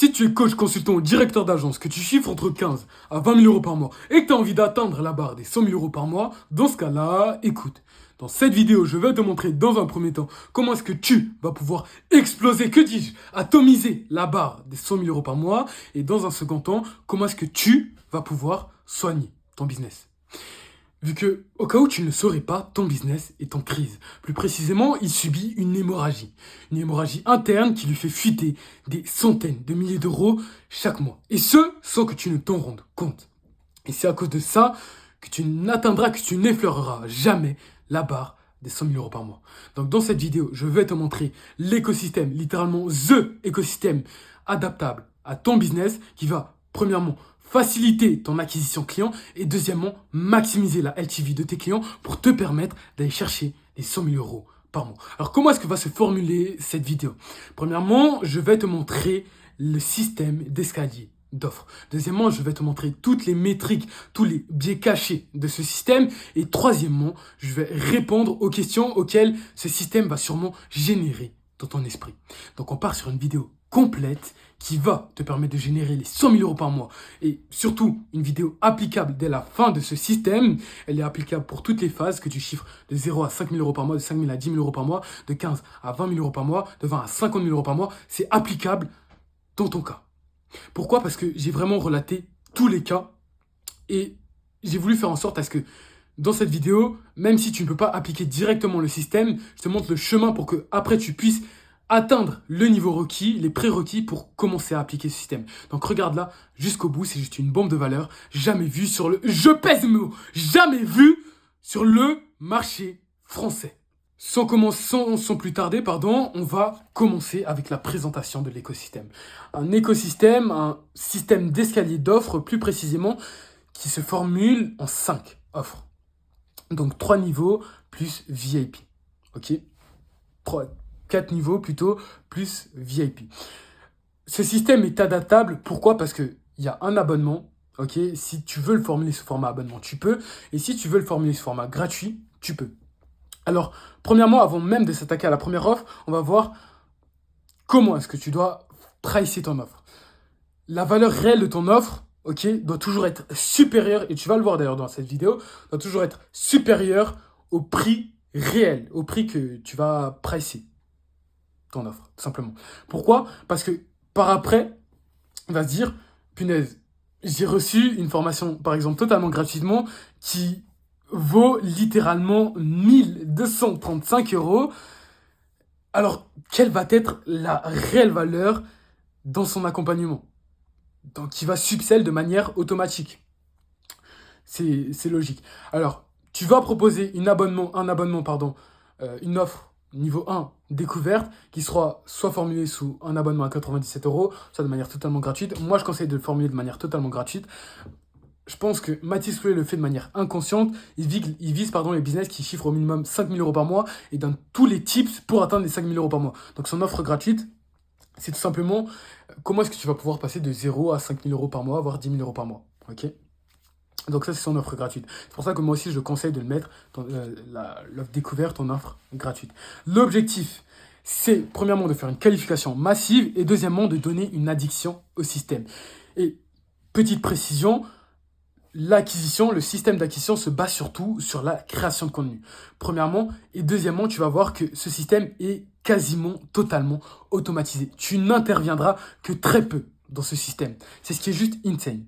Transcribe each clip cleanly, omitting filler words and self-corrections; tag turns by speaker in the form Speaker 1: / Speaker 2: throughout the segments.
Speaker 1: Si tu es coach, consultant ou directeur d'agence, que tu chiffres entre 15 à 20 000 euros par mois et que tu as envie d'atteindre la barre des 100 000 euros par mois, dans ce cas-là, écoute. Dans cette vidéo, je vais te montrer dans un premier temps comment est-ce que tu vas pouvoir exploser, que dis-je, atomiser la barre des 100 000 euros par mois. Et dans un second temps, comment est-ce que tu vas pouvoir soigner ton business. Vu que, au cas où tu ne le saurais pas, ton business est en crise. Plus précisément, il subit une hémorragie. Une hémorragie interne qui lui fait fuiter des centaines de milliers d'euros chaque mois. Et ce, sans que tu ne t'en rendes compte. Et c'est à cause de ça que tu n'atteindras, que tu n'effleureras jamais la barre des 100 000 euros par mois. Donc dans cette vidéo, je vais te montrer l'écosystème, littéralement THE écosystème adaptable à ton business qui va, premièrement, faciliter ton acquisition client et deuxièmement, maximiser la LTV de tes clients pour te permettre d'aller chercher les 100 000 euros par mois. Alors, comment est-ce que va se formuler cette vidéo? Premièrement, je vais te montrer le système d'escalier d'offres. Deuxièmement, je vais te montrer toutes les métriques, tous les biais cachés de ce système. Et troisièmement, je vais répondre aux questions auxquelles ce système va sûrement générer dans ton esprit. Donc, on part sur une vidéo complète qui va te permettre de générer les 100 000 euros par mois. Et surtout, une vidéo applicable dès la fin de ce système. Elle est applicable pour toutes les phases que tu chiffres de 0 à 5 000 euros par mois, de 5 000 à 10 000 euros par mois, de 15 à 20 000 euros par mois, de 20 à 50 000 euros par mois. C'est applicable dans ton cas. Pourquoi? Parce que j'ai vraiment relaté tous les cas et j'ai voulu faire en sorte à ce que dans cette vidéo, même si tu ne peux pas appliquer directement le système, je te montre le chemin pour que après tu puisses atteindre le niveau requis, les prérequis pour commencer à appliquer ce système. Donc regarde là jusqu'au bout, c'est juste une bombe de valeur jamais vue sur le... Je pèse mes mots, jamais vue sur le marché français. Sans plus tarder, on va commencer avec la présentation de l'écosystème. Un écosystème, un système d'escalier d'offres plus précisément, qui se formule en 5 offres. Donc 3 niveaux plus VIP. Ok, 4 niveaux plutôt, plus VIP. Ce système est adaptable, pourquoi? Parce qu'il y a un abonnement, ok? Si tu veux le formuler sous format abonnement, tu peux. Et si tu veux le formuler sous format gratuit, tu peux. Alors, premièrement, avant même de s'attaquer à la première offre, on va voir comment est-ce que tu dois pricer ton offre. La valeur réelle de ton offre, ok, doit toujours être supérieure, et tu vas le voir d'ailleurs dans cette vidéo, doit toujours être supérieure au prix réel, au prix que tu vas pricer ton offre, tout simplement. Pourquoi? Parce que par après, il va se dire, punaise, j'ai reçu une formation, par exemple, totalement gratuitement, qui vaut littéralement 1235 euros. Alors, quelle va être la réelle valeur dans son accompagnement? Donc, qui va subsell de manière automatique. C'est logique. Alors, tu vas proposer une offre niveau 1 découverte qui sera soit formulée sous un abonnement à 97 euros, soit de manière totalement gratuite. Moi, je conseille de le formuler de manière totalement gratuite. Je pense que Mathis Roulet le fait de manière inconsciente. Il vise les business qui chiffrent au minimum 5 000 euros par mois et donne tous les tips pour atteindre les 5 000 euros par mois. Donc son offre gratuite, c'est tout simplement comment est-ce que tu vas pouvoir passer de 0 à 5 000 euros par mois, voire 10 000 euros par mois. Ok? Donc ça, c'est son offre gratuite. C'est pour ça que moi aussi, je conseille de le mettre dans l'offre découverte, ton offre gratuite. L'objectif, c'est premièrement de faire une qualification massive et deuxièmement de donner une addiction au système. Et petite précision, l'acquisition, le système d'acquisition se base surtout sur la création de contenu. Premièrement, et deuxièmement, tu vas voir que ce système est quasiment totalement automatisé. Tu n'interviendras que très peu dans ce système. C'est ce qui est juste insane.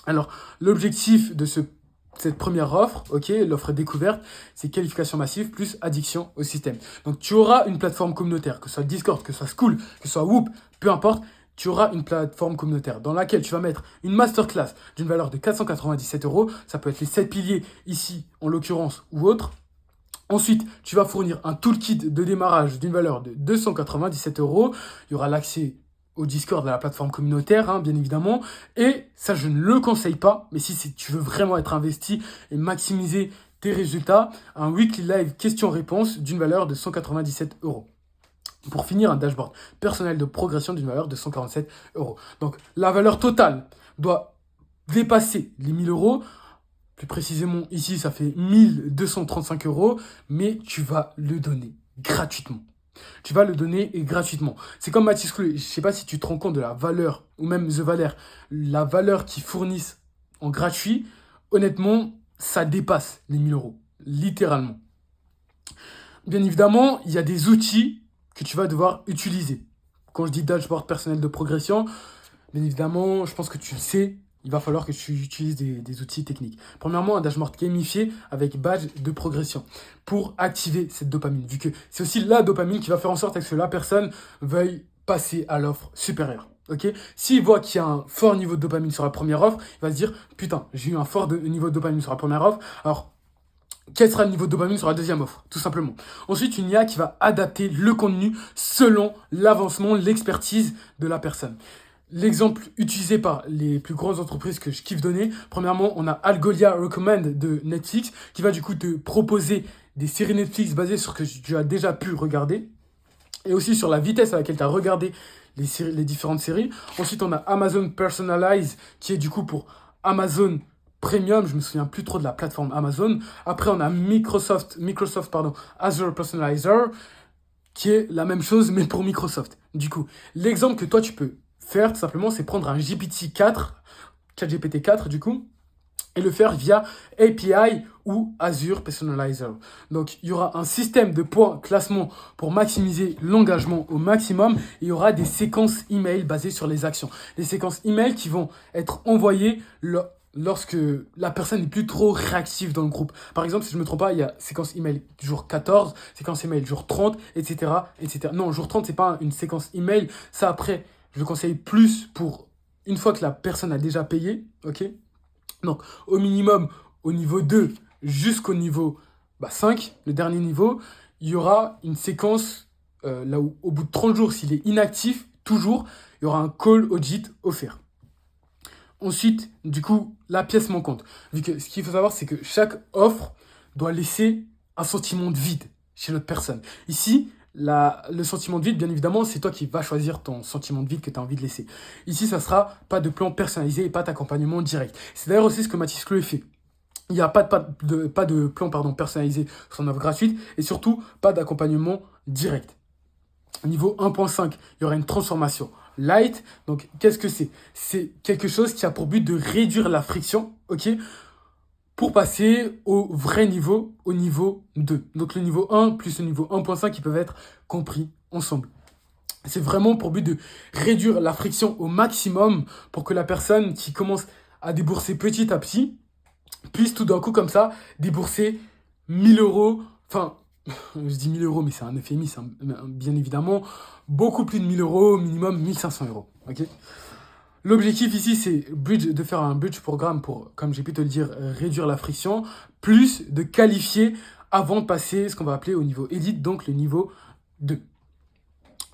Speaker 1: Alors, l'objectif de cette première offre, ok, l'offre découverte, c'est qualification massive plus addiction au système. Donc, tu auras une plateforme communautaire, que ce soit Discord, que ce soit Skool, que ce soit Whoop, peu importe. Tu auras une plateforme communautaire dans laquelle tu vas mettre une masterclass d'une valeur de 497 euros. Ça peut être les 7 piliers ici, en l'occurrence, ou autre. Ensuite, tu vas fournir un toolkit de démarrage d'une valeur de 297 euros. Il y aura l'accès au Discord de la plateforme communautaire, hein, bien évidemment. Et ça, je ne le conseille pas. Mais si tu veux vraiment être investi et maximiser tes résultats, un weekly live question-réponse d'une valeur de 197 euros. Pour finir, un dashboard personnel de progression d'une valeur de 147 euros. Donc, la valeur totale doit dépasser les 1000 euros. Plus précisément, ici, ça fait 1235 euros, mais tu vas le donner gratuitement. Tu vas le donner gratuitement. C'est comme Mathis Clouet. Je ne sais pas si tu te rends compte de la valeur, ou même The Valère, la valeur qu'ils fournissent en gratuit. Honnêtement, ça dépasse les 1000 euros. Littéralement. Bien évidemment, il y a des outils que tu vas devoir utiliser. Quand je dis dashboard personnel de progression, bien évidemment, je pense que tu le sais, il va falloir que tu utilises des outils techniques. Premièrement, un dashboard gamifié avec badge de progression pour activer cette dopamine, vu que c'est aussi la dopamine qui va faire en sorte que la personne veuille passer à l'offre supérieure. Okay. S'il voit qu'il y a un fort niveau de dopamine sur la première offre, il va se dire « Putain, j'ai eu un fort niveau de dopamine sur la première offre, alors quel sera le niveau de dopamine sur la deuxième offre ?» Tout simplement. Ensuite, une IA qui va adapter le contenu selon l'avancement, l'expertise de la personne. L'exemple utilisé par les plus grosses entreprises que je kiffe donner, premièrement, on a Algolia Recommend de Netflix qui va du coup te proposer des séries Netflix basées sur ce que tu as déjà pu regarder et aussi sur la vitesse à laquelle tu as regardé les différentes séries. Ensuite, on a Amazon Personalize qui est du coup pour Amazon Premium, je me souviens plus trop de la plateforme Amazon. Après, on a Microsoft Azure Personalizer qui est la même chose mais pour Microsoft. Du coup, l'exemple que toi tu peux faire tout simplement, c'est prendre un ChatGPT 4 du coup, et le faire via API ou Azure Personalizer. Donc, il y aura un système de points classement pour maximiser l'engagement au maximum. Et il y aura des séquences email basées sur les actions. Les séquences email qui vont être envoyées lorsque la personne n'est plus trop réactive dans le groupe. Par exemple, si je ne me trompe pas, il y a séquence email jour 14, séquence email jour 30, etc. etc. Non, jour 30, ce n'est pas une séquence email. Ça, après, je le conseille plus pour une fois que la personne a déjà payé. Ok. Donc, au minimum, au niveau 2 jusqu'au niveau 5, le dernier niveau, il y aura une séquence, là où au bout de 30 jours, s'il est inactif, toujours, il y aura un call audit offert. Ensuite, du coup, la pièce manquante. Vu que ce qu'il faut savoir, c'est que chaque offre doit laisser un sentiment de vide chez l'autre personne. Ici, le sentiment de vide, bien évidemment, c'est toi qui vas choisir ton sentiment de vide que tu as envie de laisser. Ici, ça sera pas de plan personnalisé et pas d'accompagnement direct. C'est d'ailleurs aussi ce que Mathis Clouet fait. Il n'y a pas de plan personnalisé sur son offre gratuite et surtout pas d'accompagnement direct. Niveau 1.5, il y aura une transformation light. Donc, qu'est-ce que c'est? C'est quelque chose qui a pour but de réduire la friction, ok, pour passer au vrai niveau, au niveau 2. Donc le niveau 1 plus le niveau 1.5 qui peuvent être compris ensemble. C'est vraiment pour but de réduire la friction au maximum pour que la personne qui commence à débourser petit à petit puisse tout d'un coup comme ça débourser 1000 euros. Enfin, je dis 1000 euros, mais c'est un euphémisme, bien évidemment. Beaucoup plus de 1000 euros, minimum 1500 euros. Ok. L'objectif ici, c'est de faire un bridge programme pour, comme j'ai pu te le dire, réduire la friction, plus de qualifier avant de passer ce qu'on va appeler au niveau edit, donc le niveau 2.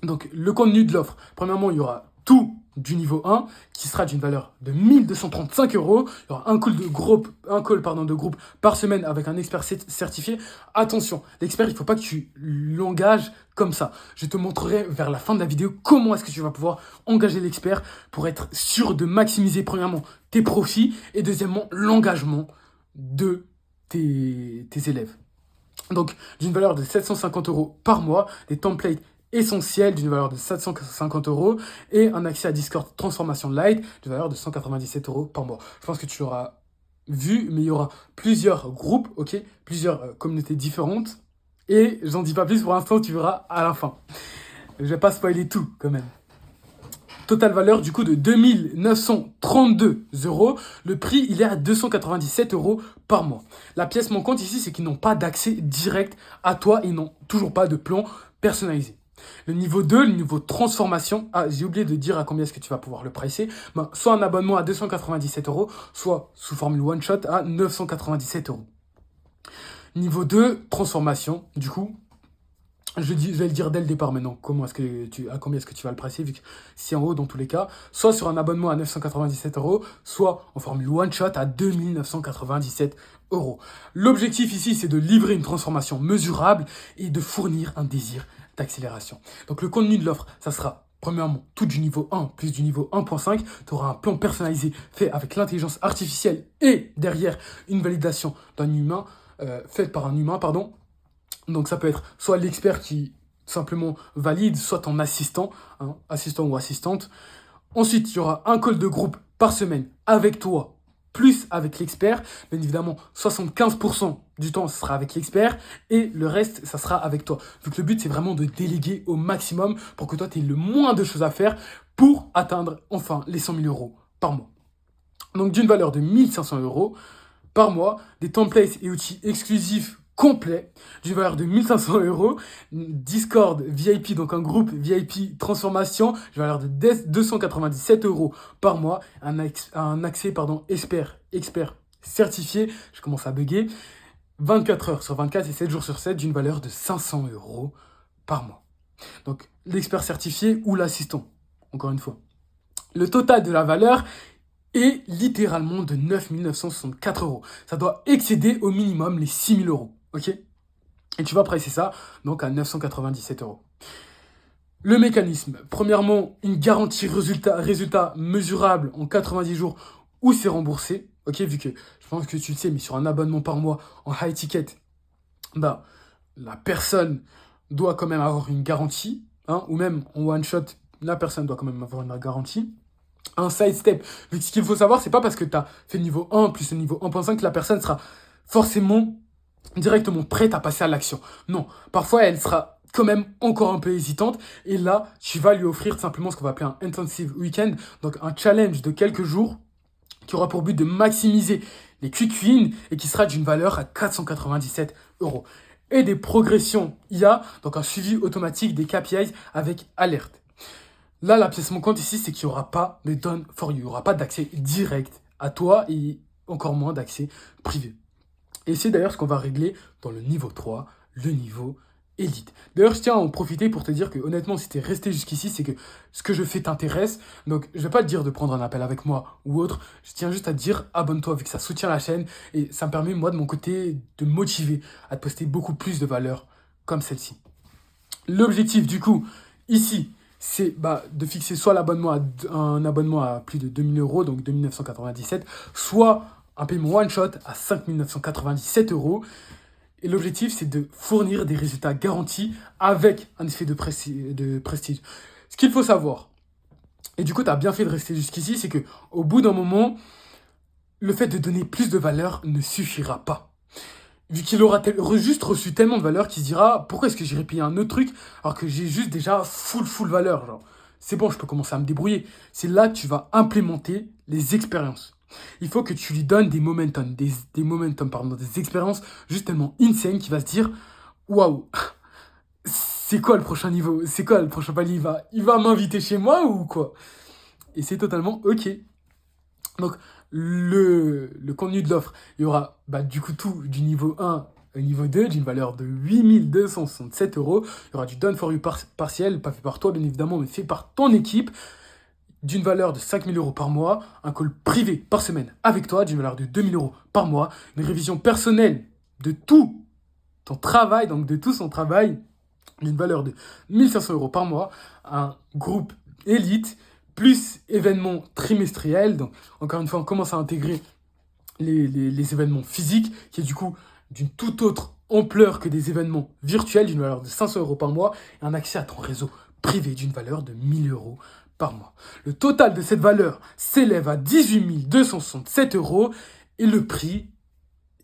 Speaker 1: Donc, le contenu de l'offre. Premièrement, il y aura tout du niveau 1 qui sera d'une valeur de 1235 euros. Il y aura un call de groupe par semaine avec un expert certifié. Attention, l'expert, il ne faut pas que tu l'engages comme ça. Je te montrerai vers la fin de la vidéo comment est-ce que tu vas pouvoir engager l'expert pour être sûr de maximiser premièrement tes profits et deuxièmement l'engagement de tes élèves. Donc, d'une valeur de 750 euros par mois, des templates essentiel d'une valeur de 750 euros et un accès à Discord Transformation Light d'une valeur de 197 euros par mois. Je pense que tu l'auras vu, mais il y aura plusieurs groupes, ok, plusieurs communautés différentes et j'en dis pas plus pour l'instant, tu verras à la fin. Je vais pas spoiler tout quand même. Total valeur du coup de 2932 euros. Le prix, il est à 297 euros par mois. La pièce manquante ici, c'est qu'ils n'ont pas d'accès direct à toi et ils n'ont toujours pas de plan personnalisé. Le niveau 2, le niveau transformation. Ah, j'ai oublié de dire à combien est-ce que tu vas pouvoir le pricer. Soit un abonnement à 297 euros, soit sous formule one shot à 997 euros. Niveau 2, transformation. Du coup, je vais le dire dès le départ maintenant. À combien est-ce que tu vas le pricer, vu que c'est en haut dans tous les cas. Soit sur un abonnement à 997 euros, soit en formule one shot à 2997 euros. L'objectif ici, c'est de livrer une transformation mesurable et de fournir un désir d'accélération. Donc le contenu de l'offre, ça sera premièrement tout du niveau 1 plus du niveau 1.5. Tu auras un plan personnalisé fait avec l'intelligence artificielle et derrière une validation d'un humain, faite par un humain, pardon. Donc ça peut être soit l'expert qui tout simplement valide, soit ton assistant, hein, assistant ou assistante. Ensuite, il y aura un call de groupe par semaine avec toi, plus avec l'expert. Bien évidemment, 75% du temps, ce sera avec l'expert et le reste, ça sera avec toi. Vu que le but, c'est vraiment de déléguer au maximum pour que toi, tu aies le moins de choses à faire pour atteindre enfin les 100 000 euros par mois. Donc, d'une valeur de 1 500 euros par mois, des templates et outils exclusifs complets, d'une valeur de 1 500 euros, Discord VIP, donc un groupe VIP transformation, d'une valeur de 297 euros par mois, un accès expert certifié, je commence à bugger, 24 heures sur 24 et 7 jours sur 7, d'une valeur de 500 euros par mois. Donc l'expert certifié ou l'assistant, encore une fois. Le total de la valeur est littéralement de 9 964 euros. Ça doit excéder au minimum les 6 000 euros. Ok? Et tu vas pricer ça donc à 997 euros. Le mécanisme, premièrement, une garantie résultat mesurable en 90 jours où c'est remboursé. Ok, vu que je pense que tu le sais, mais sur un abonnement par mois en high ticket, bah, la personne doit quand même avoir une garantie, hein, ou même en one shot, la personne doit quand même avoir une garantie. Un side step. Vu que ce qu'il faut savoir, c'est pas parce que tu as fait niveau 1 plus le niveau 1.5 que la personne sera forcément directement prête à passer à l'action. Non, parfois elle sera quand même encore un peu hésitante et là, tu vas lui offrir simplement ce qu'on va appeler un intensive weekend, donc un challenge de quelques jours qui aura pour but de maximiser les quick wins et qui sera d'une valeur à 497 euros. Et des progressions IA, donc un suivi automatique des KPIs avec alerte. Là, la pièce manquante ici, c'est qu'il n'y aura pas de done for you. Il n'y aura pas d'accès direct à toi et encore moins d'accès privé. Et c'est d'ailleurs ce qu'on va régler dans le niveau 3, le niveau élite. D'ailleurs, je tiens à en profiter pour te dire que honnêtement, si tu es resté jusqu'ici, c'est que ce que je fais t'intéresse. Donc, je ne vais pas te dire de prendre un appel avec moi ou autre. Je tiens juste à te dire, abonne-toi vu que ça soutient la chaîne et ça me permet, moi, de mon côté, de me motiver à te poster beaucoup plus de valeurs comme celle-ci. L'objectif, du coup, ici, c'est de fixer soit un abonnement à plus de 2 000 euros, donc 2 997, soit un paiement one-shot à 5 997 euros. Et l'objectif, c'est de fournir des résultats garantis avec un effet de prestige. Ce qu'il faut savoir, et du coup, tu as bien fait de rester jusqu'ici, c'est qu'au bout d'un moment, le fait de donner plus de valeur ne suffira pas. Vu qu'il aura juste reçu tellement de valeur qu'il se dira pourquoi est-ce que j'irais payer un autre truc alors que j'ai juste déjà full valeur, genre. C'est bon, je peux commencer à me débrouiller. C'est là que tu vas implémenter les expériences. Il faut que tu lui donnes des momentum, des expériences juste tellement insane qu'il va se dire waouh, c'est quoi le prochain niveau? C'est quoi le prochain palier? Il va m'inviter chez moi ou quoi? Et c'est totalement ok. Donc, le contenu de l'offre, il y aura du coup tout du niveau 1 au niveau 2 d'une valeur de 8 267 euros. Il y aura du done for you partiel, pas fait par toi bien évidemment, mais fait par ton équipe, d'une valeur de 5 000 euros par mois, un call privé par semaine avec toi, d'une valeur de 2 000 euros par mois, une révision personnelle de tout ton travail, donc de tout son travail, d'une valeur de 1 500 euros par mois, un groupe élite, plus événements trimestriels. Donc, encore une fois, on commence à intégrer les événements physiques, qui est du coup d'une toute autre ampleur que des événements virtuels, d'une valeur de 500 euros par mois, et un accès à ton réseau privé d'une valeur de 1 000 euros par mois. Le total de cette valeur s'élève à 18 267 euros, et le prix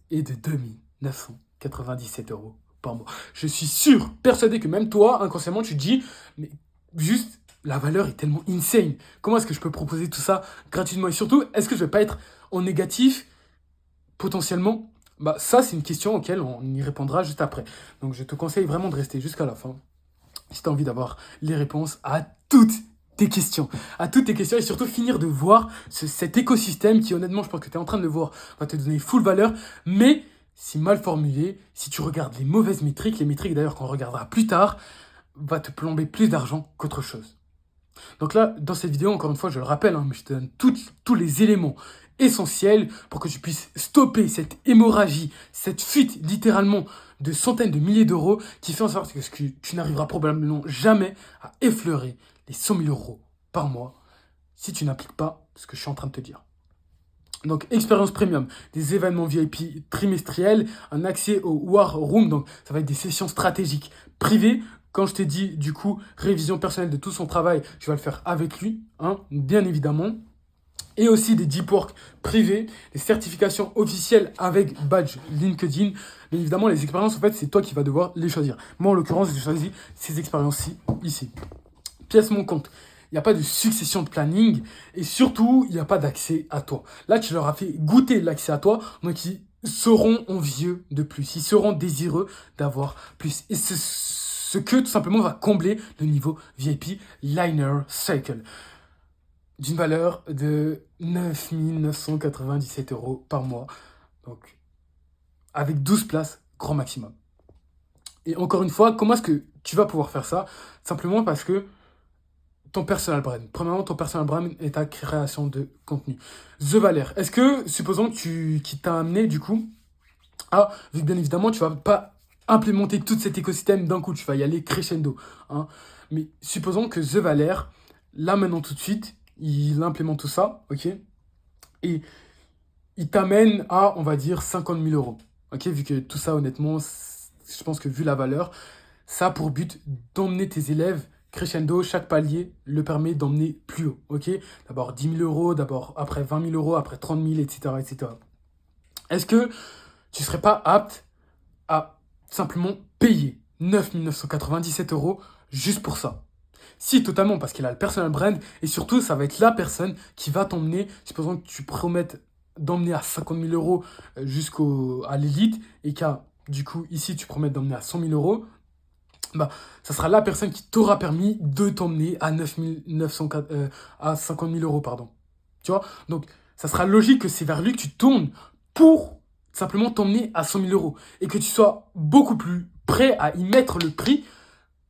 Speaker 1: est de 2 997 euros par mois. Je suis persuadé que même toi, inconsciemment, tu te dis, mais juste, la valeur est tellement insane. Comment est-ce que je peux proposer tout ça gratuitement? Et surtout, est-ce que je vais pas être en négatif potentiellement? Ça, c'est une question auquel on y répondra juste après. Donc, je te conseille vraiment de rester jusqu'à la fin si tu as envie d'avoir les réponses à toutes tes questions. Et surtout finir de voir cet écosystème qui, honnêtement, je pense que tu es en train de le voir, va te donner full valeur, mais si mal formulé, si tu regardes les mauvaises métriques, les métriques d'ailleurs qu'on regardera plus tard, va te plomber plus d'argent qu'autre chose. Donc là, dans cette vidéo, encore une fois, je le rappelle, mais je te donne tous les éléments essentiels pour que tu puisses stopper cette hémorragie, cette fuite littéralement de centaines de milliers d'euros qui fait en sorte que tu n'arriveras probablement jamais à effleurer les 100 000 euros par mois si tu n'appliques pas ce que je suis en train de te dire. Donc, expérience premium, des événements VIP trimestriels, un accès au War Room, donc ça va être des sessions stratégiques privées Quand je t'ai dit, du coup, révision personnelle de tout son travail, tu vas le faire avec lui, hein, bien évidemment. Et aussi des deep work privés, des certifications officielles avec badge LinkedIn. Bien évidemment, les expériences, en fait, c'est toi qui vas devoir les choisir. Moi, en l'occurrence, j'ai choisi ces expériences-ci, ici. Pièce mon compte. Il n'y a pas de succession de planning et surtout, il n'y a pas d'accès à toi. Là, tu leur as fait goûter l'accès à toi, donc ils seront envieux de plus. Ils seront désireux d'avoir plus. Et c'est ce que, tout simplement, va combler le niveau VIP Liner Cycle d'une valeur de 9 997 € par mois. Donc, avec 12 places, grand maximum. Et encore une fois, comment est-ce que tu vas pouvoir faire ça? Simplement parce que ton personal brand. Premièrement, ton personal brand est ta création de contenu. The Valère. Est-ce que, supposons qui t'a amené, du coup, vu que bien évidemment, tu vas pas implémenter tout cet écosystème d'un coup, tu vas y aller crescendo. Hein. Mais supposons que The Valère, là maintenant tout de suite, il implémente tout ça, ok? Et il t'amène à, on va dire, 50 000 €. Ok? Vu que tout ça, honnêtement, je pense que vu la valeur, ça a pour but d'emmener tes élèves crescendo, chaque palier le permet d'emmener plus haut. Ok? D'abord 10 000 €, d'abord après 20 000 €, après 30 000, etc., etc. Est-ce que tu ne serais pas apte à simplement payer 9 997 € juste pour ça? Si, totalement, parce qu'il a le personal brand et surtout, ça va être la personne qui va t'emmener, supposons que tu promettes d'emmener à 50 000 € jusqu'à l'élite et qu'à, du coup, ici, tu promettes d'emmener à 100 000 €, bah, ça sera la personne qui t'aura permis de t'emmener à 904, à 50 000 €, pardon. Tu vois? Donc, ça sera logique que c'est vers lui que tu tournes pour simplement t'emmener à 100 000 € et que tu sois beaucoup plus prêt à y mettre le prix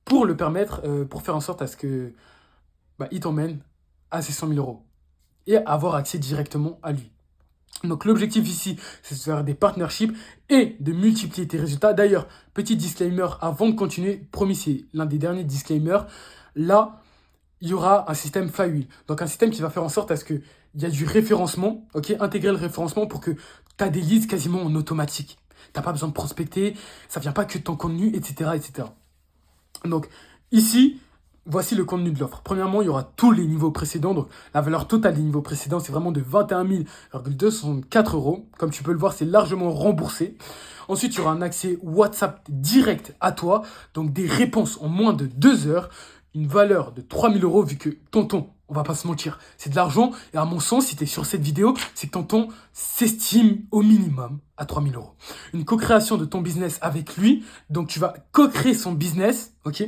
Speaker 1: pour le permettre, pour faire en sorte à ce que il t'emmène à ces 100 000 € et avoir accès directement à lui. Donc l'objectif ici, c'est de faire des partnerships et de multiplier tes résultats. D'ailleurs, petit disclaimer avant de continuer, promis, c'est l'un des derniers disclaimers. Là, il y aura un système flywheel. Donc un système qui va faire en sorte à ce qu'il y a du référencement, ok, intégrer le référencement pour que tu as des leads quasiment en automatique. Tu n'as pas besoin de prospecter, ça vient pas que de ton contenu, etc., etc. Donc ici, voici le contenu de l'offre. Premièrement, il y aura tous les niveaux précédents. Donc la valeur totale des niveaux précédents, c'est vraiment de 21 264 €. Comme tu peux le voir, c'est largement remboursé. Ensuite, il y aura un accès WhatsApp direct à toi. Donc des réponses en moins de 2 heures. Une valeur de 3 000 € vu que tonton, on va pas se mentir, c'est de l'argent. Et à mon sens, si tu es sur cette vidéo, c'est que tonton s'estime au minimum à 3 000 €. Une co-création de ton business avec lui. Donc tu vas co-créer son business, ok?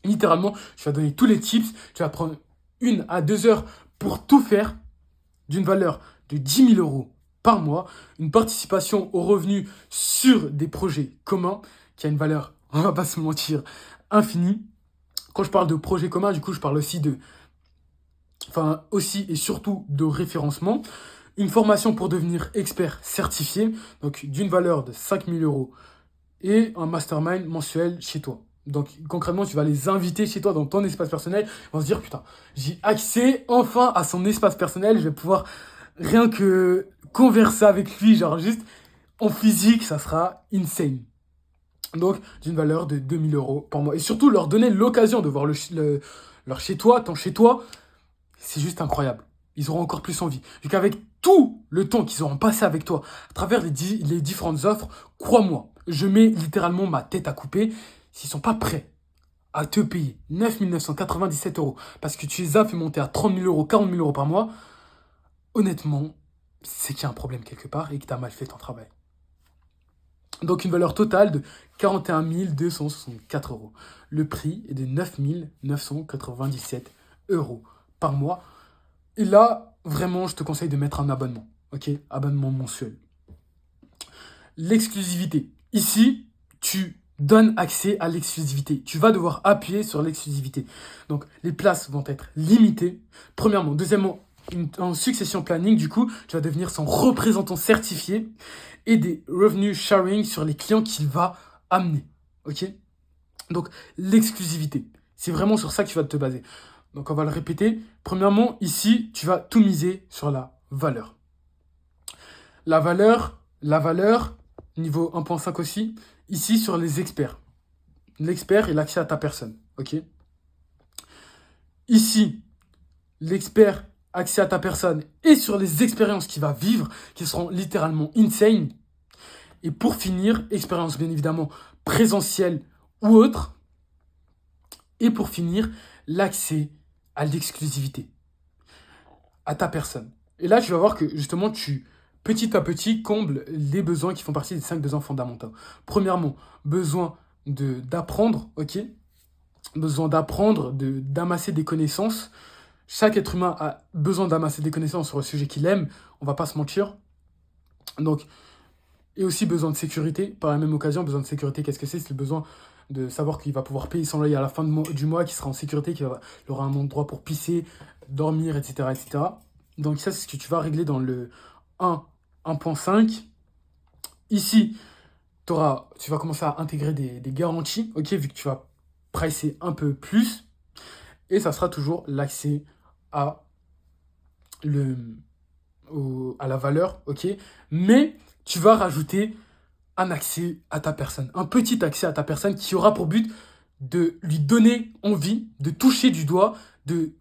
Speaker 1: Littéralement, tu vas donner tous les tips. Tu vas prendre 1 à 2 heures pour tout faire d'une valeur de 10 000 € par mois. Une participation aux revenus sur des projets communs qui a une valeur, on va pas se mentir, infinie. Quand je parle de projet commun, du coup, je parle aussi aussi et surtout de référencement. Une formation pour devenir expert certifié, donc d'une valeur de 5 000 € et un mastermind mensuel chez toi. Donc concrètement, tu vas les inviter chez toi dans ton espace personnel. Ils vont se dire, putain, j'ai accès enfin à son espace personnel. Je vais pouvoir rien que converser avec lui, genre juste en physique, ça sera insane. Donc d'une valeur de 2 000 € par mois. Et surtout, leur donner l'occasion de voir leur chez-toi, ton chez-toi, c'est juste incroyable. Ils auront encore plus envie. Vu qu'avec tout le temps qu'ils auront passé avec toi, à travers les différentes offres, crois-moi, je mets littéralement ma tête à couper. S'ils ne sont pas prêts à te payer 9 997 € parce que tu les as fait monter à 30 000 €, 40 000 € par mois, honnêtement, c'est qu'il y a un problème quelque part et que tu as mal fait ton travail. Donc une valeur totale de 41 264 €. Le prix est de 9 997 € par mois. Et là, vraiment, je te conseille de mettre un abonnement. Ok? Abonnement mensuel. L'exclusivité. Ici, tu donnes accès à l'exclusivité. Tu vas devoir appuyer sur l'exclusivité. Donc, les places vont être limitées. Premièrement. Deuxièmement, en succession planning, du coup, tu vas devenir son représentant certifié et des revenue sharing sur les clients qu'il va amener. Ok? Donc, l'exclusivité. C'est vraiment sur ça que tu vas te baser. Donc, on va le répéter. Premièrement, ici, tu vas tout miser sur la valeur. La valeur, niveau 1.5 aussi, ici sur les experts. l'expert et l'accès à ta personne. Ok. Ici, l'expert, accès à ta personne et sur les expériences qu'il va vivre, qui seront littéralement insane. Et pour finir, expérience bien évidemment présentielle ou autre. Et pour finir, l'accès à l'exclusivité, à ta personne. Et là, tu vas voir que justement, tu, petit à petit, combles les besoins qui font partie des 5 besoins fondamentaux. Premièrement, besoin d'apprendre, ok? Besoin d'apprendre, d'amasser des connaissances. Chaque être humain a besoin d'amasser des connaissances sur le sujet qu'il aime, on va pas se mentir. Donc, et aussi besoin de sécurité, par la même occasion, besoin de sécurité, qu'est-ce que c'est? C'est le besoin de savoir qu'il va pouvoir payer son loyer à la fin du mois, qu'il sera en sécurité, qu'il aura un endroit pour pisser, dormir, etc., etc. Donc ça, c'est ce que tu vas régler dans le 1.5. Ici, tu vas commencer à intégrer des garanties, ok, vu que tu vas pricer un peu plus. Et ça sera toujours l'accès à, à la valeur, ok. Mais tu vas rajouter un accès à ta personne, un petit accès à ta personne qui aura pour but de lui donner envie de toucher du doigt,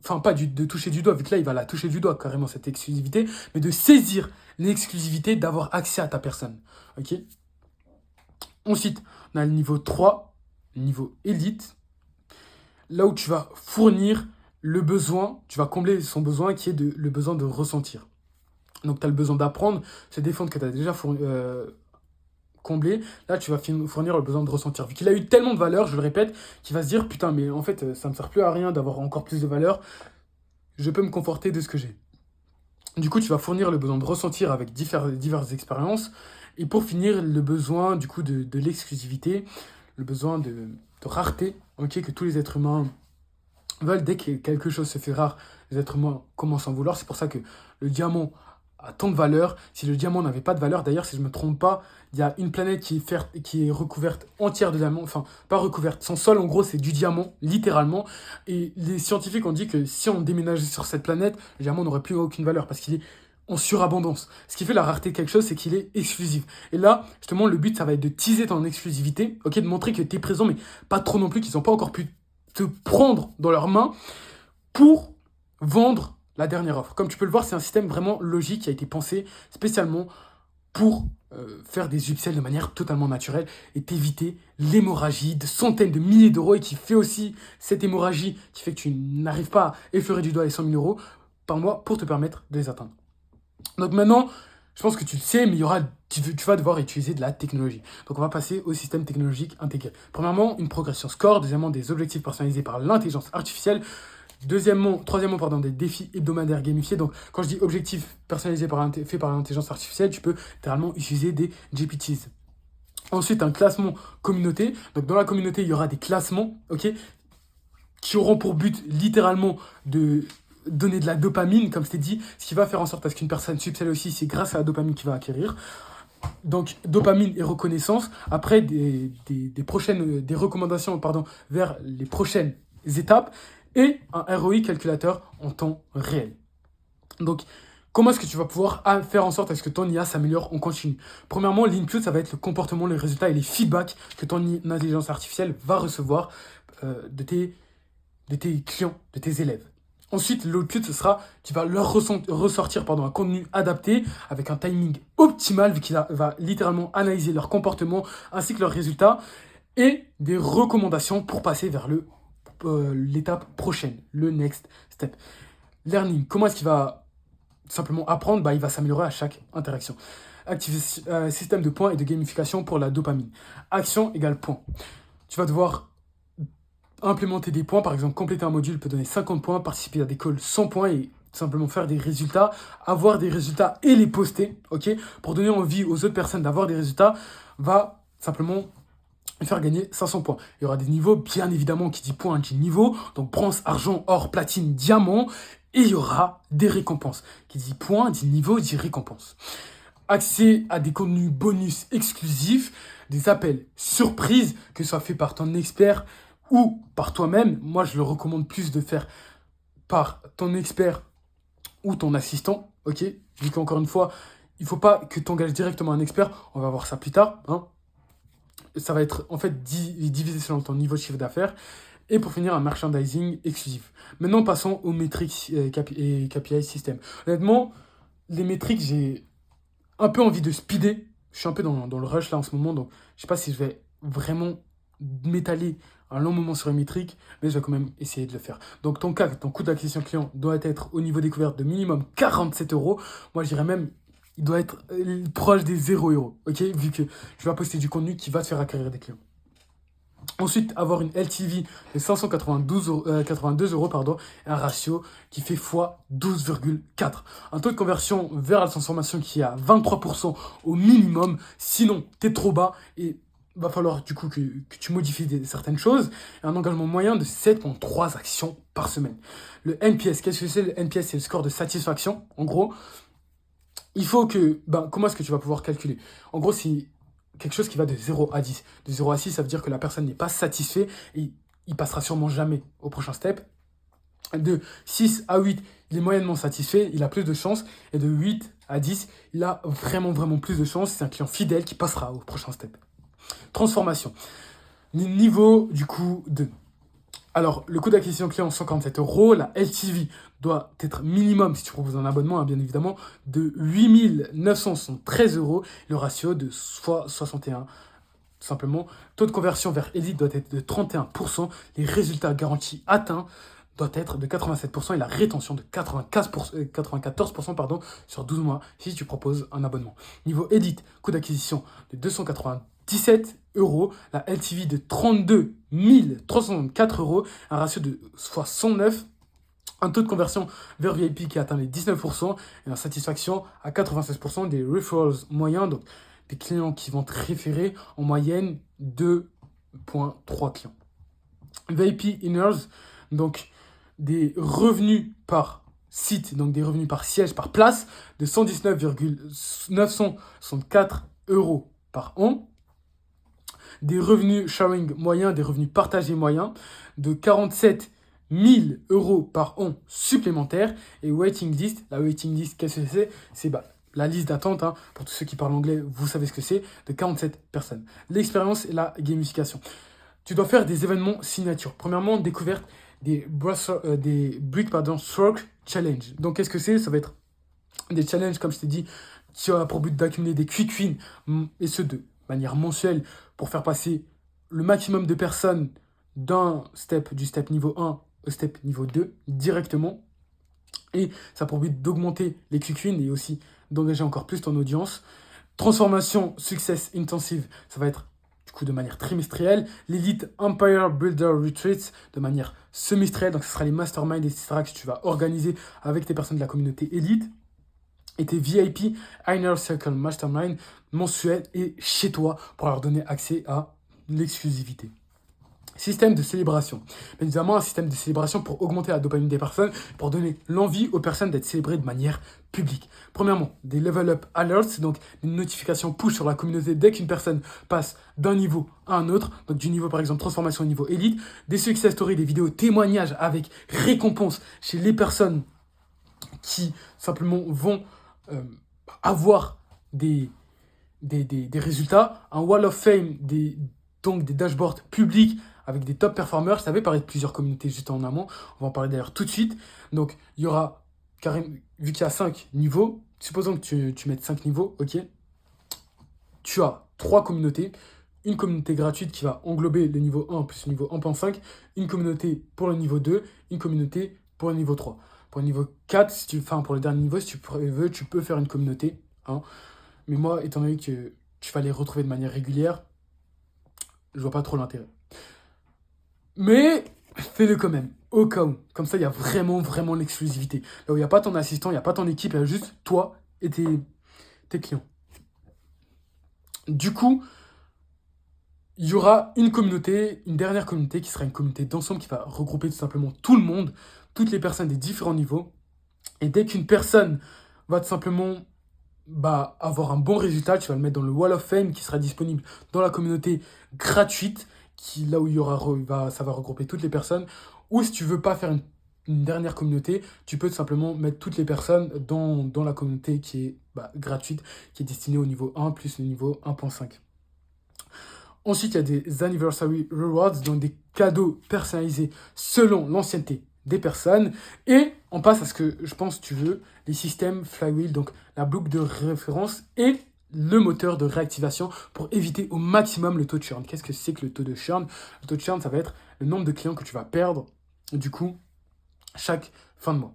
Speaker 1: enfin pas de toucher du doigt, vu que là il va la toucher du doigt carrément cette exclusivité, mais de saisir l'exclusivité, d'avoir accès à ta personne. Ok. Ensuite, on a le niveau 3, le niveau élite, là où tu vas fournir le besoin, tu vas combler son besoin qui est le besoin de ressentir. Donc tu as le besoin d'apprendre, se défendre que tu as déjà comblé. Là, tu vas fournir le besoin de ressentir. Vu qu'il a eu tellement de valeur, je le répète, qu'il va se dire, putain, mais en fait, ça ne me sert plus à rien d'avoir encore plus de valeur. Je peux me conforter de ce que j'ai. Du coup, tu vas fournir le besoin de ressentir avec diverses expériences. Et pour finir, le besoin du coup de l'exclusivité, le besoin de rareté, ok, que tous les êtres humains veulent. Dès que quelque chose se fait rare, les êtres humains commencent à en vouloir. C'est pour ça que le diamant a tant de valeur. Si le diamant n'avait pas de valeur, d'ailleurs, si je ne me trompe pas, il y a une planète qui est recouverte entière de diamants, enfin, pas recouverte, son sol, en gros, c'est du diamant, littéralement. Et les scientifiques ont dit que si on déménageait sur cette planète, le diamant n'aurait plus aucune valeur parce qu'il est en surabondance. Ce qui fait la rareté de quelque chose, c'est qu'il est exclusif. Et là, justement, le but, ça va être de teaser ton exclusivité, ok, de montrer que tu es présent, mais pas trop non plus, qu'ils n'ont pas encore pu te prendre dans leurs mains pour vendre la dernière offre. Comme tu peux le voir, c'est un système vraiment logique qui a été pensé spécialement pour faire des upsells de manière totalement naturelle et t'éviter l'hémorragie de centaines de milliers d'euros et qui fait aussi cette hémorragie qui fait que tu n'arrives pas à effleurer du doigt les 100 000 euros par mois pour te permettre de les atteindre. Donc maintenant, je pense que tu le sais, mais tu vas devoir utiliser de la technologie. Donc on va passer au système technologique intégré. Premièrement, une progression score. Deuxièmement, des objectifs personnalisés par l'intelligence artificielle. Troisièmement, des défis hebdomadaires gamifiés. Donc, quand je dis objectifs personnalisés faits par l'intelligence artificielle, tu peux littéralement utiliser des GPTs. Ensuite, un classement communauté. Donc, dans la communauté, il y aura des classements, ok, qui auront pour but littéralement de donner de la dopamine, comme je t'ai dit, ce qui va faire en sorte à ce qu'une personne subsède aussi, c'est grâce à la dopamine qu'il va acquérir. Donc, dopamine et reconnaissance. Après, des recommandations vers les prochaines étapes. Et un ROI calculateur en temps réel. Donc, comment est-ce que tu vas pouvoir faire en sorte à ce que ton IA s'améliore en continu? Premièrement, l'input, ça va être le comportement, les résultats et les feedbacks que ton intelligence artificielle va recevoir de tes clients, de tes élèves. Ensuite, l'output, ce sera, tu vas leur ressortir un contenu adapté avec un timing optimal vu qu'il va littéralement analyser leur comportement ainsi que leurs résultats et des recommandations pour passer vers l'étape prochaine, le next step. Learning, comment est-ce qu'il va simplement apprendre? Il va s'améliorer à chaque interaction. Système de points et de gamification pour la dopamine. Action égale points. Tu vas devoir implémenter des points, par exemple compléter un module peut donner 50 points, participer à des calls 100 points et simplement faire des résultats, avoir des résultats et les poster, ok, pour donner envie aux autres personnes d'avoir des résultats, va simplement faire gagner 500 points. Il y aura des niveaux, bien évidemment, qui dit points, dit niveau, donc bronze, argent, or, platine, diamant, et il y aura des récompenses. Qui dit points, dit niveau, dit récompense. Accès à des contenus bonus exclusifs, des appels surprises, que ce soit fait par ton expert ou par toi-même. Moi, je le recommande plus de faire par ton expert ou ton assistant, ok? Vu qu'encore une fois, il ne faut pas que tu engages directement un expert, on va voir ça plus tard, hein. ça va être en fait divisé selon ton niveau de chiffre d'affaires. Et pour finir, un merchandising exclusif. Maintenant, passons aux métriques et KPI système. Honnêtement, les métriques, j'ai un peu envie de speeder. Je suis un peu dans le rush là en ce moment, donc je sais pas si je vais vraiment m'étaler un long moment sur les métriques, mais je vais quand même essayer de le faire. Donc ton CAC, ton coût d'acquisition client, doit être au niveau découverte de minimum 47 euros. Moi, je dirais même, il doit être proche des 0 euros, ok? Vu que je vais poster du contenu qui va te faire acquérir des clients. Ensuite, avoir une LTV de 82 euros, pardon, et un ratio qui fait x 12,4. Un taux de conversion vers la transformation qui est à 23% au minimum. Sinon, tu es trop bas et va falloir du coup que tu modifies certaines choses. Et un engagement moyen de 7,3 actions par semaine. Le NPS, qu'est-ce que c'est? Le NPS, c'est le score de satisfaction. En gros, il faut que... comment est-ce que tu vas pouvoir calculer? En gros, si quelque chose qui va de 0 à 10. De 0 à 6, ça veut dire que la personne n'est pas satisfaite et il passera sûrement jamais au prochain step. De 6 à 8, il est moyennement satisfait, il a plus de chance. Et de 8 à 10, il a vraiment plus de chance. C'est un client fidèle qui passera au prochain step. Transformation. Niveau du coup de... Alors, le coût d'acquisition client, 147 euros. La LTV doit être minimum, si tu proposes un abonnement, hein, bien évidemment, de 8 973 euros. Le ratio de fois 61. Tout simplement, taux de conversion vers Elite doit être de 31%. Les résultats garantis atteints doivent être de 87% et la rétention de 94% pardon, sur 12 mois si tu proposes un abonnement. Niveau Elite, coût d'acquisition de 297 euros, la LTV de 32 364 euros, un ratio de 69, un taux de conversion vers VIP qui atteint les 19% et une satisfaction à 96%, des referrals moyens, donc des clients qui vont te référer en moyenne 2,3 clients. VIP inners, donc des revenus par site, donc des revenus par siège, par place, de 119,964 euros par an. Des revenus sharing moyens, des revenus partagés moyens, de 47 000 euros par an supplémentaires. Et waiting list, la waiting list, qu'est-ce que c'est? C'est la liste d'attente, hein, pour tous ceux qui parlent anglais, vous savez ce que c'est, de 47 personnes. L'expérience et la gamification. Tu dois faire des événements signature. Premièrement, découverte des Brick Stroke Challenge. Donc, qu'est-ce que c'est? Ça va être des challenges, comme je t'ai dit, qui ont pour but d'accumuler des quick wins, et ce de manière mensuelle, pour faire passer le maximum de personnes du step niveau 1 au step niveau 2 directement. Et ça a pour but d'augmenter les quick wins et aussi d'engager encore plus ton audience. Transformation Success Intensive, ça va être du coup de manière trimestrielle. L'Elite Empire Builder Retreats de manière semestrielle, donc ce sera les masterminds, etc. que tu vas organiser avec tes personnes de la communauté Elite. Et tes VIP Inner Circle Mastermind mensuels et chez toi pour leur donner accès à l'exclusivité. Système de célébration. Bien évidemment, un système de célébration pour augmenter la dopamine des personnes, pour donner l'envie aux personnes d'être célébrées de manière publique. Premièrement, des level up alerts, donc une notification push sur la communauté dès qu'une personne passe d'un niveau à un autre, donc du niveau par exemple transformation au niveau élite, des success stories, des vidéos témoignages avec récompense chez les personnes qui simplement vont avoir des résultats, un wall of fame, donc des dashboards publics avec des top performers. Je t'avais parlé de plusieurs communautés juste en amont, on va en parler d'ailleurs tout de suite. Donc il y aura, vu qu'il y a 5 niveaux, supposons que tu mettes 5 niveaux, ok, tu as 3 communautés, une communauté gratuite qui va englober le niveau 1 plus le niveau 1.5, une communauté pour le niveau 2, une communauté pour le niveau 3. Pour le niveau 4, pour le dernier niveau, si tu veux, tu peux faire une communauté. Hein. Mais moi, étant donné que tu vas les retrouver de manière régulière, je vois pas trop l'intérêt. Mais fais-le quand même, au cas où. Comme ça, il y a vraiment l'exclusivité. Là où il n'y a pas ton assistant, il n'y a pas ton équipe, il y a juste toi et tes clients. Du coup, il y aura une dernière communauté qui sera une communauté d'ensemble qui va regrouper tout simplement tout le monde, toutes les personnes des différents niveaux. Et dès qu'une personne va tout simplement avoir un bon résultat, tu vas le mettre dans le Wall of Fame qui sera disponible dans la communauté gratuite, là où ça va regrouper toutes les personnes. Ou si tu veux pas faire une dernière communauté, tu peux tout simplement mettre toutes les personnes dans la communauté qui est gratuite, qui est destinée au niveau 1 plus le niveau 1.5. Ensuite, il y a des Anniversary Rewards, donc des cadeaux personnalisés selon l'ancienneté des personnes. Et on passe à ce que je pense que tu veux, les systèmes Flywheel, donc la boucle de référence et le moteur de réactivation pour éviter au maximum le taux de churn. Qu'est-ce que c'est que le taux de churn? Le taux de churn, ça va être le nombre de clients que tu vas perdre, du coup, chaque fin de mois.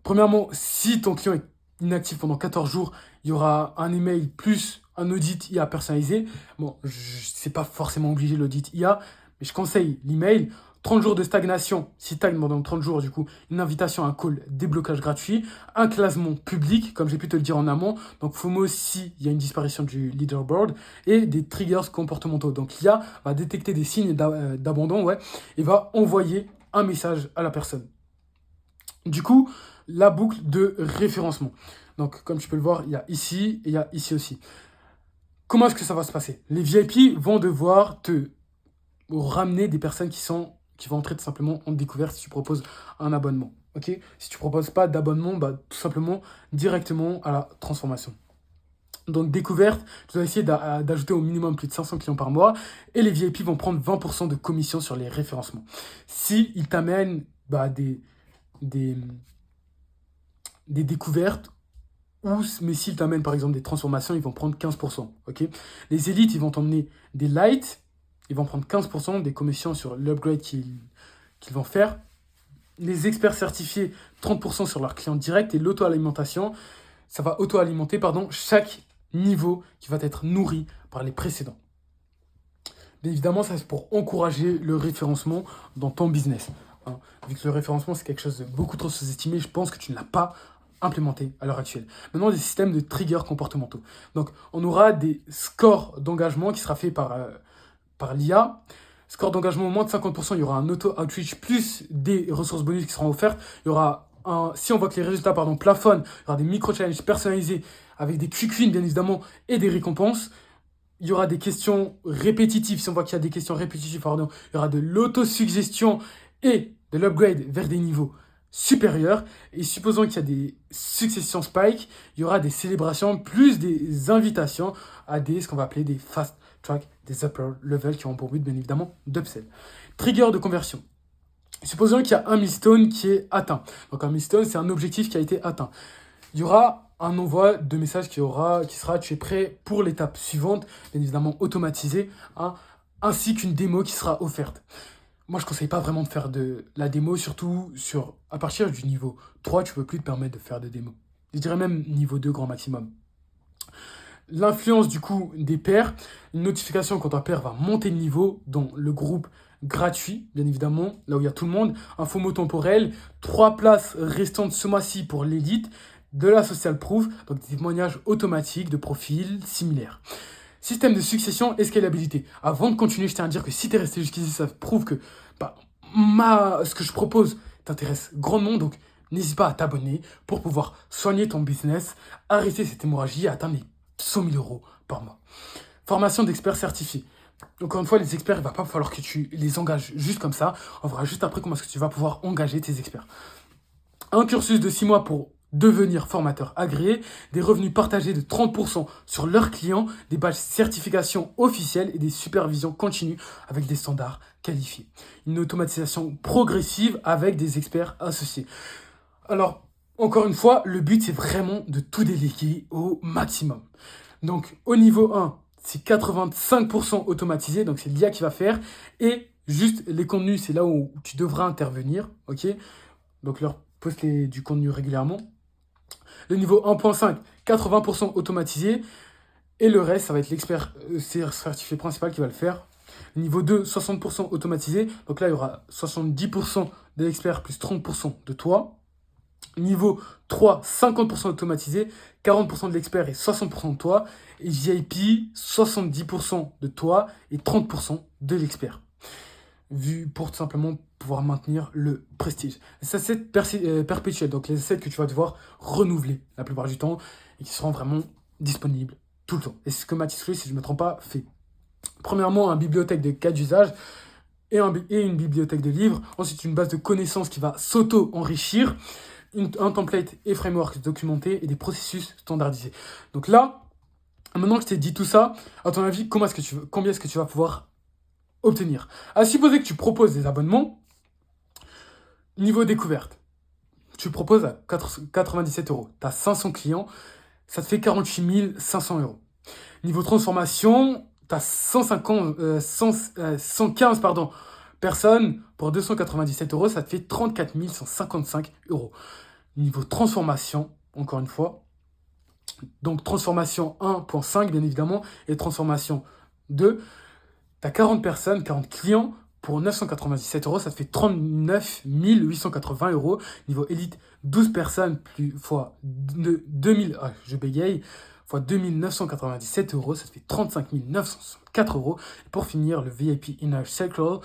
Speaker 1: Premièrement, si ton client est inactif pendant 14 jours, il y aura un email plus un audit IA personnalisé. Bon, c'est pas forcément obligé l'audit IA, mais je conseille l'email. 30 jours de stagnation, si stagne pendant 30 jours, du coup, une invitation à un call déblocage gratuit, un classement public, comme j'ai pu te le dire en amont, donc FOMO si il y a une disparition du leaderboard, et des triggers comportementaux. Donc l'IA va détecter des signes d'abandon, ouais, et va envoyer un message à la personne. Du coup, la boucle de référencement. Donc, comme tu peux le voir, il y a ici et il y a ici aussi. Comment est-ce que ça va se passer? Les VIP vont devoir te ramener des personnes qui vont entrer tout simplement en découverte si tu proposes un abonnement. Ok? Si tu ne proposes pas d'abonnement, bah, tout simplement directement à la transformation. Donc, découverte, tu dois essayer d'ajouter au minimum plus de 500 clients par mois et les VIP vont prendre 20% de commission sur les référencements. S'ils t'amènent des découvertes, mais s'ils t'amènent par exemple des transformations, ils vont prendre 15%. Okay, les élites, ils vont t'emmener des lights, ils vont prendre 15% des commissions sur l'upgrade qu'ils vont faire. Les experts certifiés, 30% sur leurs clients directs et l'auto-alimentation, ça va auto-alimenter chaque niveau qui va être nourri par les précédents. Bien évidemment, ça c'est pour encourager le référencement dans ton business. Vu que le référencement, c'est quelque chose de beaucoup trop sous-estimé, je pense que tu ne l'as pas implémenté à l'heure actuelle. Maintenant, des systèmes de triggers comportementaux. Donc, on aura des scores d'engagement qui sera fait par l'IA. Score d'engagement au moins de 50%, il y aura un auto-outreach plus des ressources bonus qui seront offertes. Il y aura si on voit que les résultats plafonnent, il y aura des micro-challenges personnalisés avec des quick wins, bien évidemment, et des récompenses. Il y aura des questions répétitives. Si on voit qu'il y a des questions répétitives, il y aura de l'autosuggestion et de l'upgrade vers des niveaux supérieurs. Et supposons qu'il y a des successions spike, il y aura des célébrations plus des invitations à ce qu'on va appeler des fast track, des upper level qui ont pour but bien évidemment d'upsell. Trigger de conversion. Supposons qu'il y a un milestone qui est atteint. Donc un milestone, c'est un objectif qui a été atteint. Il y aura un envoi de message qui sera tu es prêt pour l'étape suivante, bien évidemment automatisé, ainsi qu'une démo qui sera offerte. Moi, je ne conseille pas vraiment de faire de la démo, surtout à partir du niveau 3, tu ne peux plus te permettre de faire de démo. Je dirais même niveau 2 grand maximum. L'influence du coup des pairs, une notification quand un pair va monter de niveau dans le groupe gratuit, bien évidemment, là où il y a tout le monde, un FOMO temporel, 3 places restantes ce mois-ci pour l'élite, de la social proof, donc des témoignages automatiques de profils similaires. Système de succession et scalabilité. Avant de continuer, je tiens à dire que si tu es resté jusqu'ici, ça prouve que ce que je propose t'intéresse grandement. Donc, n'hésite pas à t'abonner pour pouvoir soigner ton business, arrêter cette hémorragie et atteindre les 100 000 euros par mois. Formation d'experts certifiés. Encore une fois, les experts, il ne va pas falloir que tu les engages juste comme ça. On verra juste après comment est-ce que tu vas pouvoir engager tes experts. Un cursus de 6 mois pour devenir formateur agréé, des revenus partagés de 30% sur leurs clients, des badges certification officielles et des supervisions continues avec des standards qualifiés. Une automatisation progressive avec des experts associés. Alors, encore une fois, le but, c'est vraiment de tout déléguer au maximum. Donc, au niveau 1, c'est 85% automatisé, donc c'est l'IA qui va faire. Et juste les contenus, c'est là où tu devras intervenir, ok? Donc, leur poster du contenu régulièrement. Le niveau 1.5, 80% automatisé. Et le reste, ça va être l'expert certifié principal qui va le faire. Le niveau 2, 60% automatisé. Donc là, il y aura 70% de l'expert plus 30% de toi. Niveau 3, 50% automatisé. 40% de l'expert et 60% de toi. Et VIP, 70% de toi et 30% de l'expert. Pour tout simplement pouvoir maintenir le prestige. C'est assets perpétuels, donc les assets que tu vas devoir renouveler la plupart du temps et qui seront vraiment disponibles tout le temps. Et c'est ce que Mathis Louis, si je ne me trompe pas, fait. Premièrement, une bibliothèque de cas d'usage et une bibliothèque de livres. Ensuite, une base de connaissances qui va s'auto-enrichir. Un template et framework documenté et des processus standardisés. Donc là, Maintenant que je t'ai dit tout ça, à ton avis, combien est-ce que tu vas pouvoir obtenir? À supposer que tu proposes des abonnements, niveau découverte, tu proposes à 97 euros. Tu as 500 clients, ça te fait 48 500 euros. Niveau transformation, tu as 115 personnes pour 297 euros, ça te fait 34 155 euros. Niveau transformation, encore une fois, donc transformation 1.5 bien évidemment, et transformation 2, tu as 40 personnes, 40 clients pour 997 euros, ça te fait 39 880 euros. Niveau élite, 12 personnes plus fois 2000, je bégaye, fois 2997 euros, ça te fait 35 964 euros. Et pour finir, le VIP Inner Circle,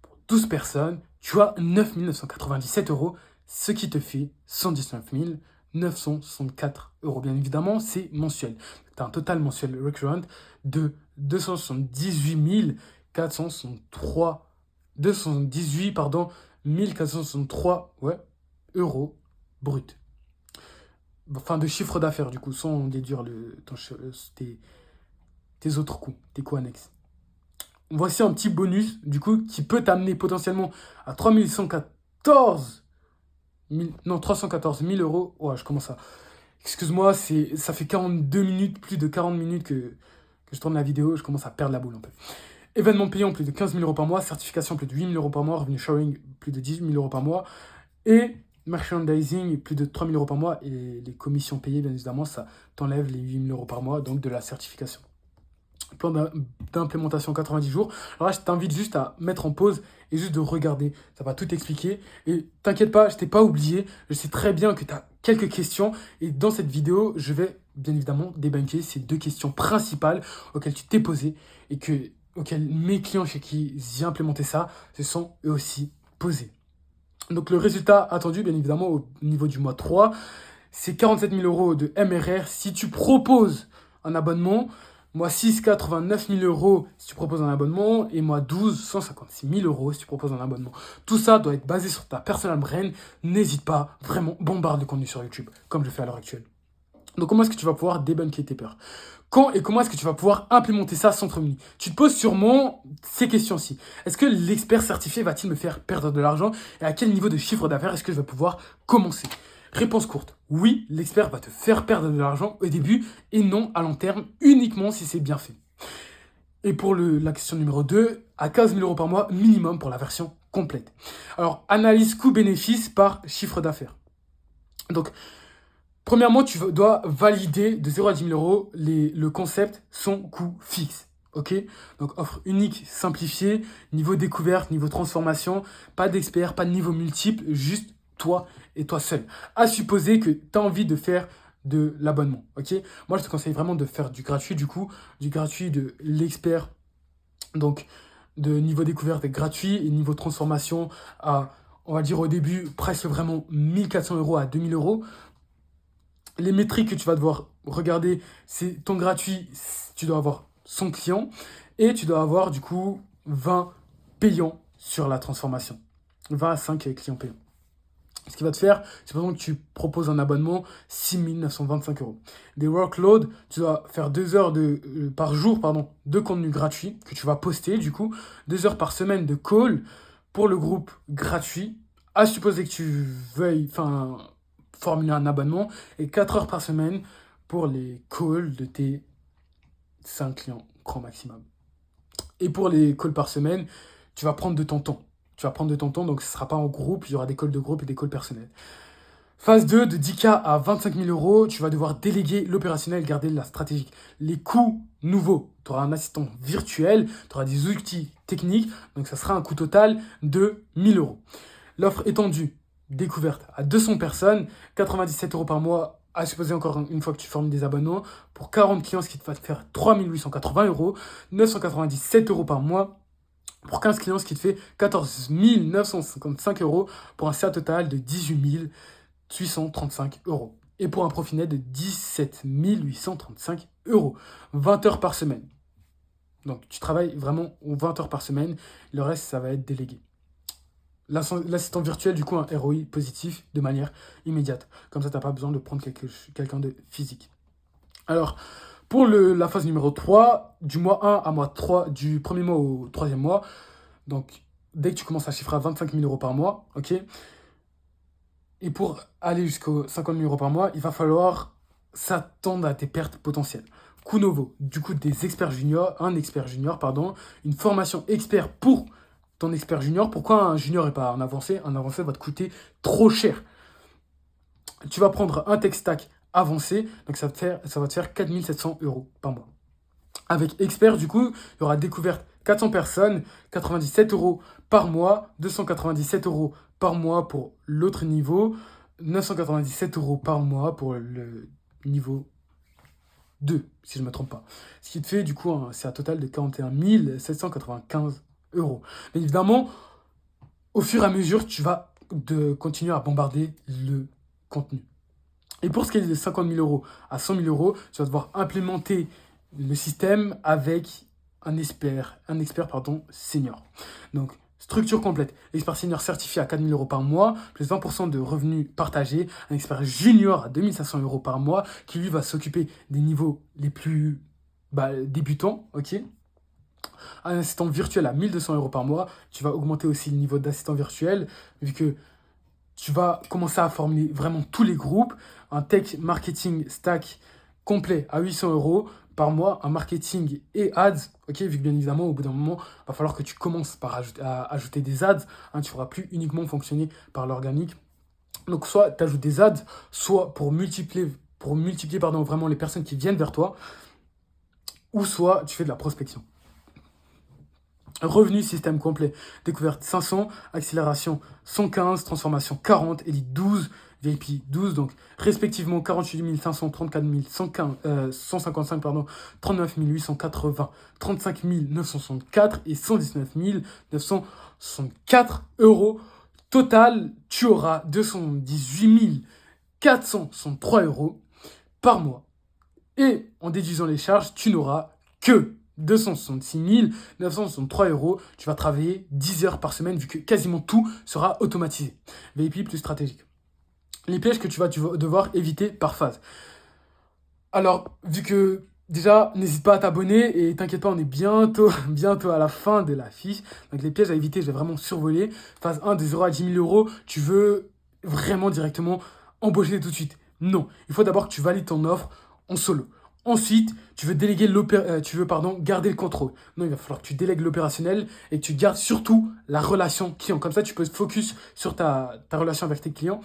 Speaker 1: pour 12 personnes, tu as 9 997 euros, ce qui te fait 119 964 euros. Bien évidemment, c'est mensuel. Tu as un total mensuel recurrent de 278 463 218 1463 euros brut. Enfin, de chiffre d'affaires, du coup, sans déduire tes autres coûts, tes coûts annexes. Voici un petit bonus, du coup, qui peut t'amener potentiellement à 314 000 euros. Ouais, je commence à... Excuse-moi, ça fait 42 minutes, plus de 40 minutes que je tourne la vidéo, je commence à perdre la boule un peu. Événements payants, plus de 15 000 euros par mois. Certification, plus de 8 000 euros par mois. Revenu sharing, plus de 18 000 euros par mois. Et merchandising, plus de 3 000 euros par mois. Et les commissions payées, bien évidemment, ça t'enlève les 8 000 euros par mois, donc de la certification. Plan d'implémentation 90 jours. Alors là, je t'invite juste à mettre en pause et juste de regarder. Ça va tout expliquer. Et t'inquiète pas, je t'ai pas oublié. Je sais très bien que tu as quelques questions. Et dans cette vidéo, je vais bien évidemment débunker ces 2 questions principales auxquelles tu t'es posé et auxquelles mes clients chez qui j'ai implémenté ça se sont eux aussi posés. Donc le résultat attendu, bien évidemment, au niveau du mois 3, c'est 47 000 euros de MRR si tu proposes un abonnement. Mois 6, 89 000 euros si tu proposes un abonnement. Et mois 12, 156 000 euros si tu proposes un abonnement. Tout ça doit être basé sur ta personal brand. N'hésite pas, vraiment, bombarde le contenu sur YouTube, comme je fais à l'heure actuelle. Donc comment est-ce que tu vas pouvoir débunker tes peurs? Quand et comment est-ce que tu vas pouvoir implémenter ça sans te remuer? Tu te poses sûrement ces questions-ci. Est-ce que l'expert certifié va-t-il me faire perdre de l'argent? Et à quel niveau de chiffre d'affaires est-ce que je vais pouvoir commencer? Réponse courte, oui, l'expert va te faire perdre de l'argent au début et non à long terme, uniquement si c'est bien fait. Et pour la question numéro 2, à 15 000 euros par mois minimum pour la version complète. Alors, analyse coût-bénéfice par chiffre d'affaires. Donc, premièrement, tu dois valider de 0 à 10 000 euros le concept son coût fixe. Ok? Donc, offre unique, simplifiée, niveau découverte, niveau transformation, pas d'expert, pas de niveau multiple, juste toi et toi seul. À supposer que tu as envie de faire de l'abonnement. Ok? Moi, je te conseille vraiment de faire du gratuit, du gratuit de l'expert. Donc, de niveau découverte gratuit et niveau transformation à, on va dire au début, presque vraiment 1400 euros à 2000 euros. Les métriques que tu vas devoir regarder, c'est ton gratuit, tu dois avoir 100 clients et tu dois avoir du coup 20 payants sur la transformation. 20 à 5 clients payants. Ce qui va te faire, c'est par exemple que tu proposes un abonnement 6 925 euros. Des workloads, tu dois faire 2 heures par jour de contenu gratuit que tu vas poster du coup, 2 heures par semaine de call pour le groupe gratuit, à supposer que tu veuilles formuler un abonnement, et 4 heures par semaine pour les calls de tes 5 clients grand maximum. Et pour les calls par semaine, tu vas prendre de ton temps. Donc ce ne sera pas en groupe, il y aura des calls de groupe et des calls personnels. Phase 2, de 10K à 25 000 euros, tu vas devoir déléguer l'opérationnel, garder la stratégique. Les coûts nouveaux, tu auras un assistant virtuel, tu auras des outils techniques, donc ça sera un coût total de 1 000 euros. L'offre étendue, découverte à 200 personnes, 97 euros par mois, à supposer encore une fois que tu formes des abonnements, pour 40 clients, ce qui va te faire 3 880 euros, 997 euros par mois, pour 15 clients, ce qui te fait 14 955 euros, pour un CA total de 18 835 euros. Et pour un profit net de 17 835 euros. 20 heures par semaine. Donc tu travailles vraiment 20 heures par semaine, le reste ça va être délégué. L'assistant virtuel, du coup, un ROI positif de manière immédiate. Comme ça, tu n'as pas besoin de prendre quelqu'un de physique. Alors, Pour la phase numéro 3, du mois 1 à mois 3, du premier mois au troisième mois, donc dès que tu commences à chiffrer à 25 000 euros par mois, ok. Et pour aller jusqu'aux 50 000 euros par mois, il va falloir s'attendre à tes pertes potentielles. Coût Novo, du coup des experts juniors, un expert junior, pardon, une formation expert pour ton expert junior. Pourquoi un junior et pas un avancé? Un avancé va te coûter trop cher. Tu vas prendre un tech stack avancé, donc ça va te faire 4 700 euros par mois. Avec expert, du coup, il y aura découverte 400 personnes, 97 euros par mois, 297 euros par mois pour l'autre niveau, 997 euros par mois pour le niveau 2, si je ne me trompe pas. Ce qui te fait, du coup, c'est un total de 41 795 euros. Mais évidemment, au fur et à mesure, tu vas continuer à bombarder le contenu. Et pour ce qui est de 50 000 euros à 100 000 euros, tu vas devoir implémenter le système avec un expert senior. Donc, structure complète. Expert senior certifié à 4 000 euros par mois, plus 20% de revenus partagés. Un expert junior à 2 500 euros par mois, qui lui va s'occuper des niveaux les plus débutants, ok. Un assistant virtuel à 1 200 euros par mois. Tu vas augmenter aussi le niveau d'assistant virtuel, vu que tu vas commencer à former vraiment tous les groupes. Un tech marketing stack complet à 800 euros par mois, un marketing et ads, ok, vu que bien évidemment, au bout d'un moment, il va falloir que tu commences par ajouter des ads, hein, tu ne feras plus uniquement fonctionner par l'organique. Donc, soit tu ajoutes des ads, soit pour multiplier vraiment les personnes qui viennent vers toi, ou soit tu fais de la prospection. Revenu système complet, découverte 500, accélération 115, transformation 40, élite 12, VIP 12, donc respectivement 48 500, 34 155, 39 880, 35 964 et 119 964 euros. Total, tu auras 218 463 euros par mois. Et en déduisant les charges, tu n'auras que 266 963 euros. Tu vas travailler 10 heures par semaine, vu que quasiment tout sera automatisé. VIP plus stratégique. Les pièges que tu vas devoir éviter par phase. Alors, vu que déjà, n'hésite pas à t'abonner et t'inquiète pas, on est bientôt à la fin de la fiche. Donc les pièges à éviter, je vais vraiment survoler. Phase 1, de 0 à 10 000 euros, tu veux vraiment directement embaucher tout de suite. Non, il faut d'abord que tu valides ton offre en solo. Ensuite, tu veux garder le contrôle. Non, il va falloir que tu délègues l'opérationnel et que tu gardes surtout la relation client. Comme ça, tu peux te focus sur ta relation avec tes clients.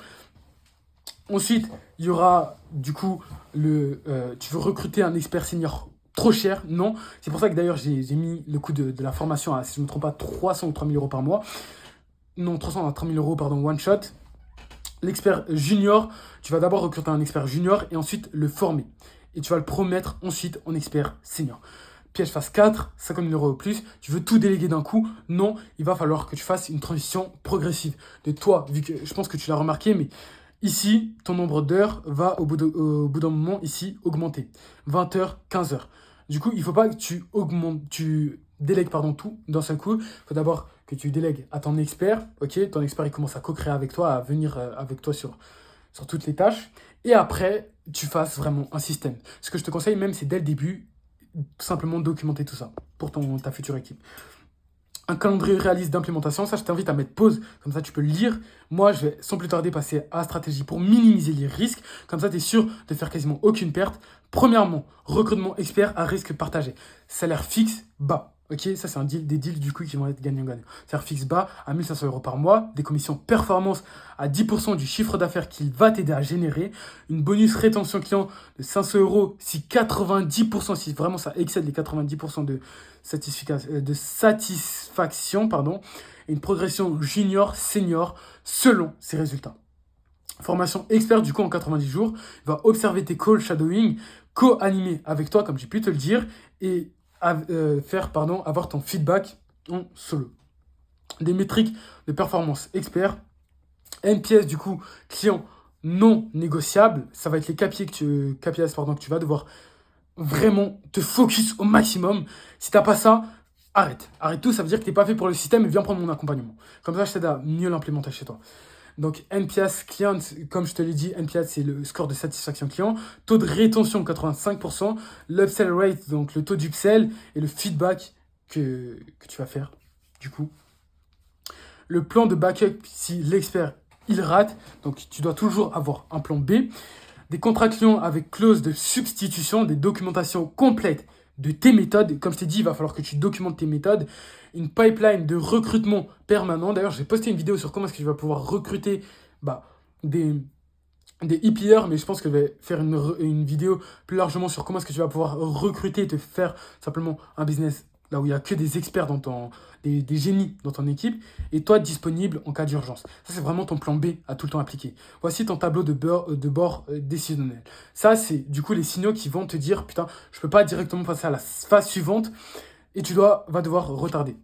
Speaker 1: Ensuite, il y aura du coup tu veux recruter un expert senior trop cher. Non, c'est pour ça que d'ailleurs j'ai mis le coût de la formation à, si je ne me trompe pas, 300 ou 3 000 euros par mois. Non, 300 à 3 000 euros, pardon, one shot. L'expert junior, tu vas d'abord recruter un expert junior et ensuite le former. Et tu vas le promettre ensuite en expert senior. Piège phase 4, 50 000 euros au plus. Tu veux tout déléguer d'un coup? Non, il va falloir que tu fasses une transition progressive. De toi, vu que je pense que tu l'as remarqué, mais ici, ton nombre d'heures va au bout d'un moment ici augmenter. 20 heures, 15 heures. Du coup, il ne faut pas que tu délègues tout d'un seul coup. Il faut d'abord que tu délègues à ton expert. Ok, ton expert il commence à co-créer avec toi, à venir avec toi sur toutes les tâches. Et après, tu fasses vraiment un système. Ce que je te conseille même, c'est dès le début, tout simplement documenter tout ça pour ta future équipe. Un calendrier réaliste d'implémentation, ça je t'invite à mettre pause, comme ça tu peux le lire. Moi je vais sans plus tarder passer à la stratégie pour minimiser les risques, comme ça tu es sûr de faire quasiment aucune perte. Premièrement, recrutement expert à risque partagé, salaire fixe bas. Ok, ça c'est des deals du coup qui vont être gagnant-gagnant. Salaire fixe bas à 1 500 euros par mois, des commissions performance à 10% du chiffre d'affaires qu'il va t'aider à générer, une bonus rétention client de 500 euros si 90%, si vraiment ça excède les 90% de satisfaction, et une progression junior-senior selon ses résultats. Formation expert du coup en 90 jours, il va observer tes calls shadowing, co-animer avec toi comme j'ai pu te le dire, et avoir ton feedback en solo. Des métriques de performance expert, NPS du coup client non négociable, ça va être les KPIs que tu vas devoir vraiment te focus au maximum. Si t'as pas ça, arrête tout, ça veut dire que t'es pas fait pour le système et viens prendre mon accompagnement. Comme ça, je t'aide à mieux l'implémenter chez toi. Donc, NPS client, comme je te l'ai dit, NPS, c'est le score de satisfaction client. Taux de rétention, 85%. L'upsell rate, donc le taux d'upsell et le feedback que tu vas faire, du coup. Le plan de backup, si l'expert, il rate, donc tu dois toujours avoir un plan B. Des contrats clients avec clause de substitution, des documentations complètes de tes méthodes. Comme je t'ai dit, il va falloir que tu documentes tes méthodes. Une pipeline de recrutement permanent. D'ailleurs, j'ai posté une vidéo sur comment est-ce que tu vas pouvoir recruter des EPR, mais je pense que je vais faire une vidéo plus largement sur comment est-ce que tu vas pouvoir recruter et te faire simplement un business là où il n'y a que des experts des génies dans ton équipe, et toi disponible en cas d'urgence. Ça, c'est vraiment ton plan B à tout le temps appliquer. Voici ton tableau de bord décisionnel. Ça, c'est du coup les signaux qui vont te dire, putain, je ne peux pas directement passer à la phase suivante, et vas devoir retarder.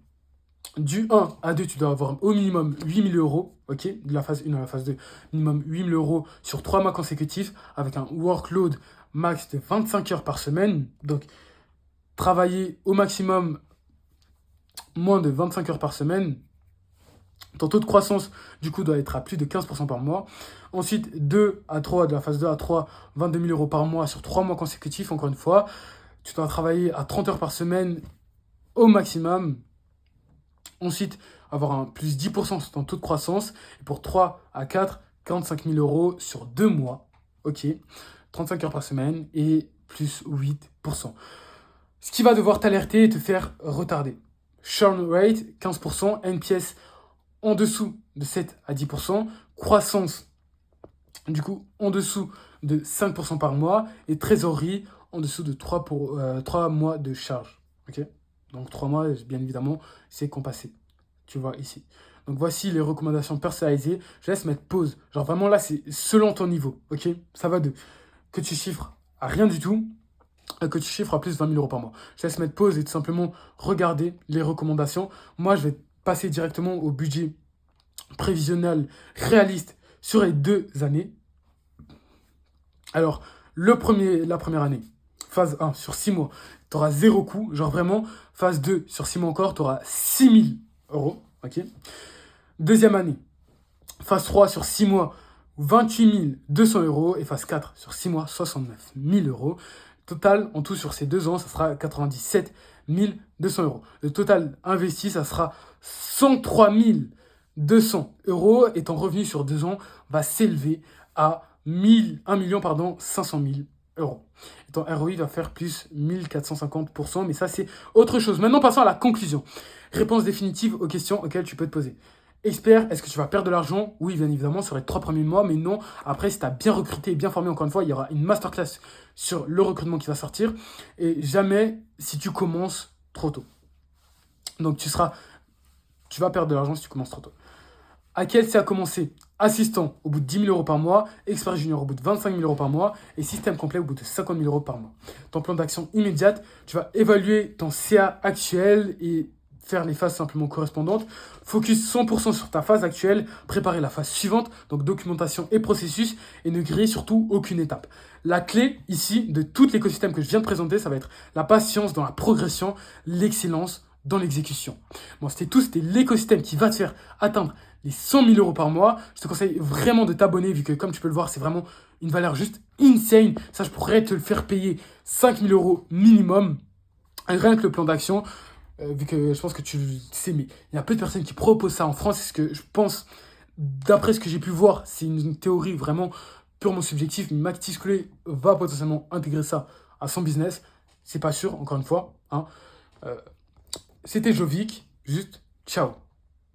Speaker 1: Du 1 à 2, tu dois avoir au minimum 8 000 euros, ok, de la phase 1 à la phase 2, minimum 8 000 euros sur 3 mois consécutifs, avec un workload max de 25 heures par semaine. Donc, travailler au maximum moins de 25 heures par semaine. Ton taux de croissance, du coup, doit être à plus de 15% par mois. Ensuite, 2 à 3, de la phase 2 à 3, 22 000 euros par mois sur 3 mois consécutifs, encore une fois. Tu dois travailler à 30 heures par semaine au maximum. Ensuite, avoir un plus 10% sur ton taux de croissance. Et pour 3 à 4, 45 000 euros sur 2 mois. Ok. 35 heures par semaine et plus 8%. Ce qui va devoir t'alerter et te faire retarder. Churn rate, 15%. NPS en dessous de 7 à 10%. Croissance, du coup, en dessous de 5% par mois. Et trésorerie, en dessous de 3 mois de charge. Ok. Donc 3 mois, bien évidemment, c'est compassé. Tu vois ici. Donc voici les recommandations personnalisées. Je laisse mettre pause. Genre vraiment là, c'est selon ton niveau. Ok. Ça va de que tu chiffres à rien du tout, que tu chiffres à plus de 20 000 euros par mois. Je laisse mettre pause et tout simplement regarder les recommandations. Moi, je vais passer directement au budget prévisionnel réaliste sur les 2 années. Alors, la première année, phase 1 sur 6 mois, tu auras 0 coût. Genre vraiment, phase 2 sur 6 mois encore, tu auras 6 000 euros. Ok. Deuxième année, phase 3 sur 6 mois, 28 200 euros. Et phase 4 sur 6 mois, 69 000 euros. Total, en tout sur ces 2 ans, ça sera 97 200 euros. Le total investi, ça sera 103 200 euros. Et ton revenu sur 2 ans va s'élever à 500 000 euros. Et ton ROI va faire plus 1450%. Mais ça, c'est autre chose. Maintenant, passons à la conclusion. Réponse définitive aux questions auxquelles tu peux te poser. Expert, est-ce que tu vas perdre de l'argent? Oui, bien évidemment, sur les 3 premiers mois, mais non. Après, si tu as bien recruté et bien formé, encore une fois, il y aura une masterclass sur le recrutement qui va sortir. Et jamais si tu commences trop tôt. Donc, tu vas perdre de l'argent si tu commences trop tôt. À quel c'est à commencer? Assistant au bout de 10 000 euros par mois, expert junior au bout de 25 000 euros par mois et système complet au bout de 50 000 euros par mois. Ton plan d'action immédiate, tu vas évaluer ton CA actuel et faire les phases simplement correspondantes. Focus 100% sur ta phase actuelle, préparer la phase suivante, donc documentation et processus, et ne griller surtout aucune étape. La clé ici de tout l'écosystème que je viens de présenter, ça va être la patience dans la progression, l'excellence dans l'exécution. Bon, c'était l'écosystème qui va te faire atteindre les 100 000 euros par mois. Je te conseille vraiment de t'abonner, vu que comme tu peux le voir, c'est vraiment une valeur juste insane. Ça, je pourrais te le faire payer 5 000 euros minimum, rien que le plan d'action. Vu que je pense que tu sais, mais il y a peu de personnes qui proposent ça en France. C'est ce que je pense, d'après ce que j'ai pu voir, c'est une théorie vraiment purement subjective. Mais Max Tisclé va potentiellement intégrer ça à son business. C'est pas sûr, encore une fois. Hein. C'était Jovic, juste ciao.